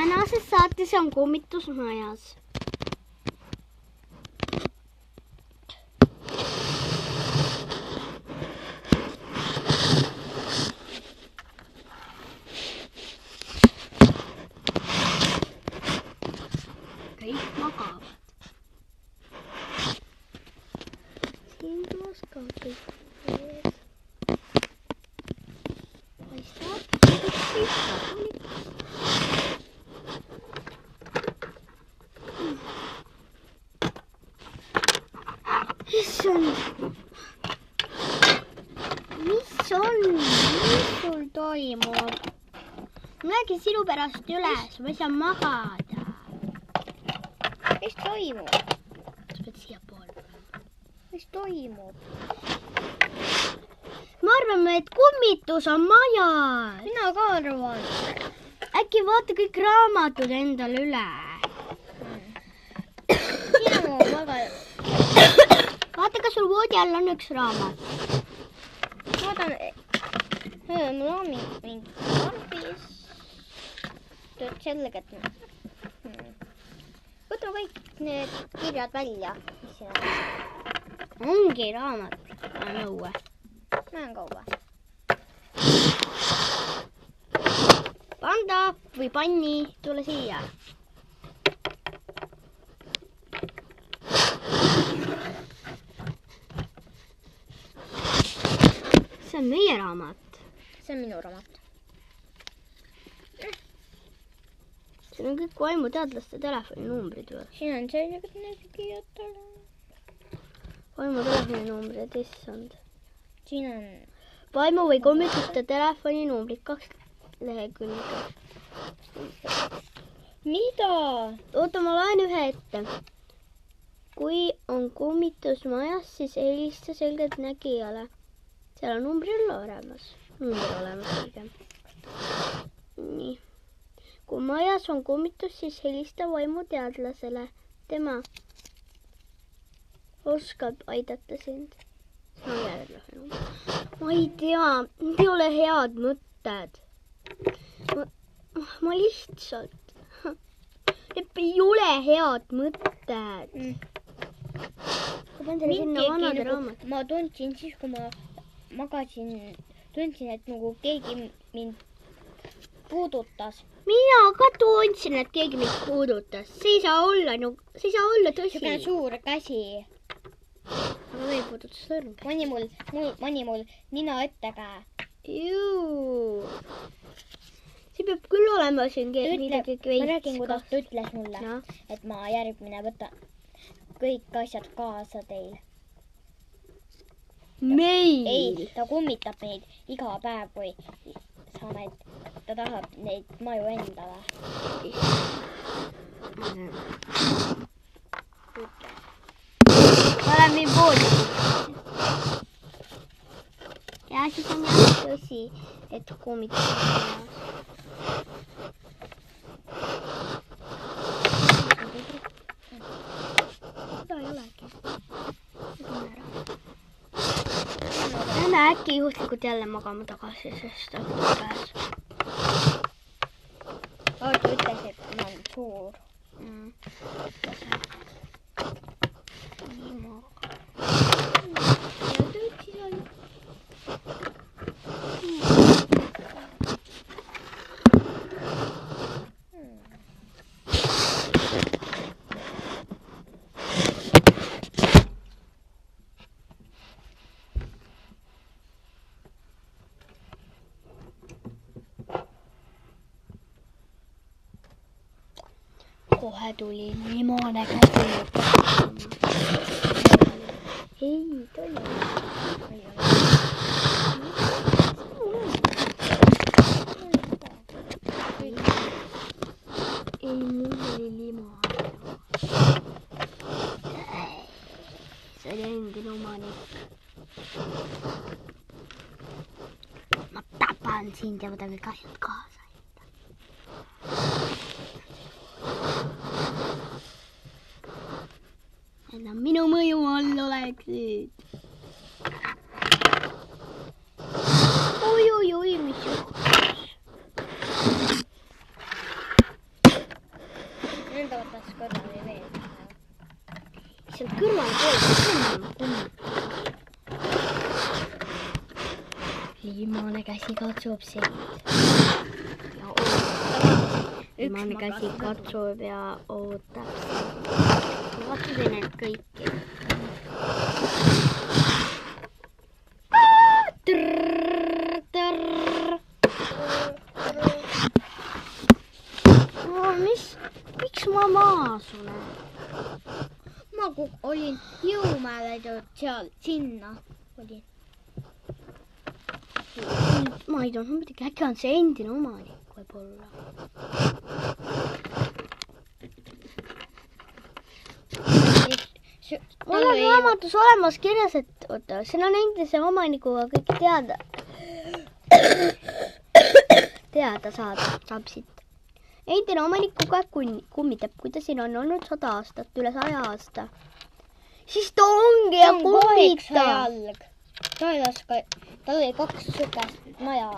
Tänases saates on kummitusmajas. Kõik magavad. Siin maskab kõik. Paistab. Mis sul toimub? Ma lägin sinu pärast üles, ma ei saa magada. Mis toimub? Sa pead siia poole. Mis toimub? Ma arvan, et kummitus on majas. Mina ka arvan. Äkki vaata kõik raamatud endale üle. Sina mu väga... Vaata, kas sul voodi all on üks raamat. Vaatan... Mul on mingi karbis. Tööd sellega, et... Võtame kõik need kirjad välja. Mis siin on? Ongi raamat. Nõue. Näen kauba. Panda või panni, tule siia. See on meie raamat. See on minu raamat. Siin on kõik vaimuteadlaste telefoninumbrid või? Siin on sellega tegijatele. Vaimutelefoninumbrid, issand. Siin on... Vaimu või kommituste telefoninumbrid, 2 lehekülge. Mida? Oota, ma loen ühe ette. Kui on kummitus majas, siis helista selgelt nägijale. Seal on number olemas. Nii. Kui majas on kummitus, siis helista vaimuteadlasele. Tema oskab aidata sind. Ma ei tea, need ei ole head mõtted. Ma lihtsalt... Need ei ole head mõtted. Ma pean teile sinna vanade raamat. Ma tundsin siis, kui ma magasin, tundsin, et nagu keegi mind puudutas. Mina ka tundsin, et keegi mind puudutas. See ei saa olla tõsi. Siukene suur käsi. Aga veel puudutas sõrm. Mõni mul nina ette käe. Juu. See peab küll olema siin midagi veits. Ma räägin, kuidas ta ütles mulle, no? Et ma järgmine võtan kõik asjad kaasa teil. Meil? Ei, ta kummitab meid iga päev, kui ta tahab neid maju endale. Ma olen meil poodi. Ja siis on jah tõsi, et kummitab meid. Seda ei olegi. Lähme äkki juhuslikult jälle magama tagasi, sest õhtu käes. Ta ütles, et ma olen suur. Ja tööd siis on. Kohe tuli limone käsi. Ei, tuli. Ei, mul oli limone. See oli endine omanik. Ma tapan sind ja võtan kõik asjad kaasa. Enam minu mõju all oleksid. Oi, mis juhtus? Oota, kõrval veel. Seal kõrval pool. Viimane käsi katsub sind. Ja ootab. Viimane käsi katsub ja ootab sind. Ma katsusin need kõiki. Miks ma maas olen? Ma olin Jõumäele seal, sinna olin. Ma ei tea, muidugi äkki on see endine omanik võib-olla. Mul on raamatus olemas kirjas, et oota, siin on endise omanikuga kõik teada saab siit. Endine omanik kogu aeg kummitab, kui ta siin on olnud 100 aastat, üle 100 aasta. Siis ta ongi ja kummitab. Tal oli 2 sükest maja.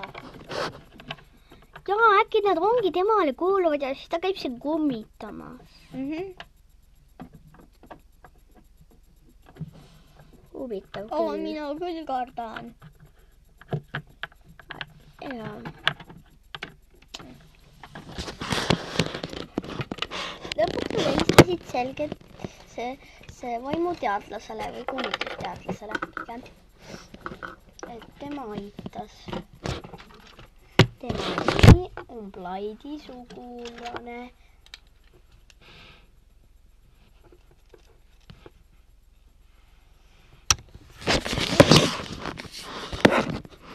Jaa, äkki nad ongi temale kuuluvad ja siis ta käib siin kummitamas. Huvitav küll. Mina küll kardan. Jaa. Lõpuks helistasid selgelt see vaimuteadlasele või kummitusteadlasele. Et tema aitas. Tema on Blaidi sugulane.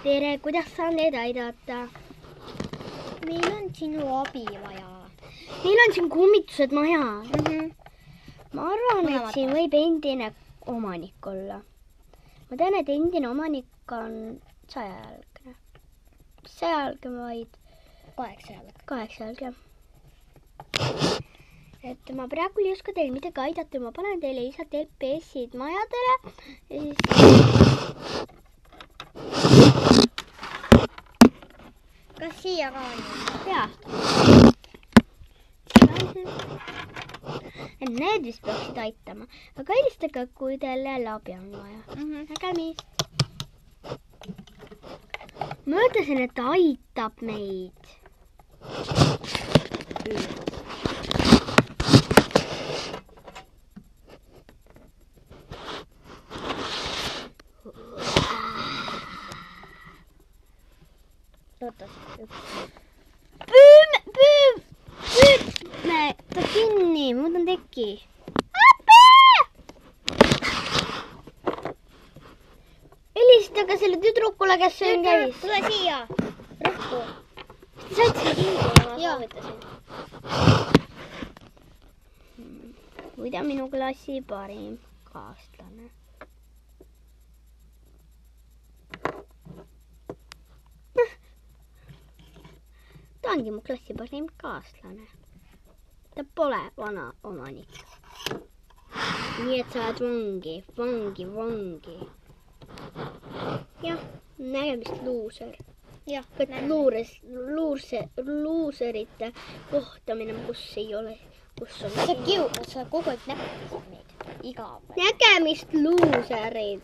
Tere, kuidas saan teid aidata? Meil on sinu abi vaja. Meil on siin kummitused majas. Ma arvan, et siin võib endine omanik olla. Ma tean, et endine omanik on 100-jalgne. 100-jalgne vaid 8-jalgne. Et ma praegu ei oska teil midagi aidata. Ma panen teile lihtsalt LPS-id majadele. Ja siis... Kas siia ka on? Jaa. Need vist peaksid aitama. Aga helistage, kui teil jälle abi on vaja. Nägemist. Ma ütlesin, et ta aitab meid. Püüdme ta kinni, ma võtan teki. Helistage selle tüdrukule, kes siin käis. Tule siia, rõhku. Te saite selle kinni, kui ma soovitasin. Või ta minu klassi parim kaaslane. Ta ongi mu klassi parim kaaslane. Ta pole vana omanik. Nii et sa oled vangi. Jah, nägemist luuser. Jah, luuserite kohtamine, kus ei ole, kus on... Sa kogu aeg nägemist meid. Igav. Nägemist luuserid.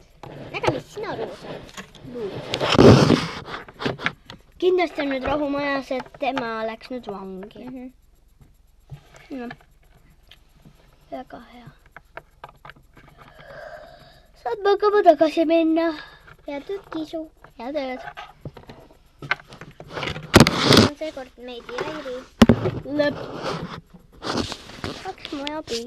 Nägemist sina luuser. Kindlasti on nüüd rahumajas, et tema läks nüüd vangi. No. Väga hea. Saad magama tagasi minna. Head tööd, Kiisu. Head tööd. Seekord meid ei häiri. Lõpp. Kaks mu abi.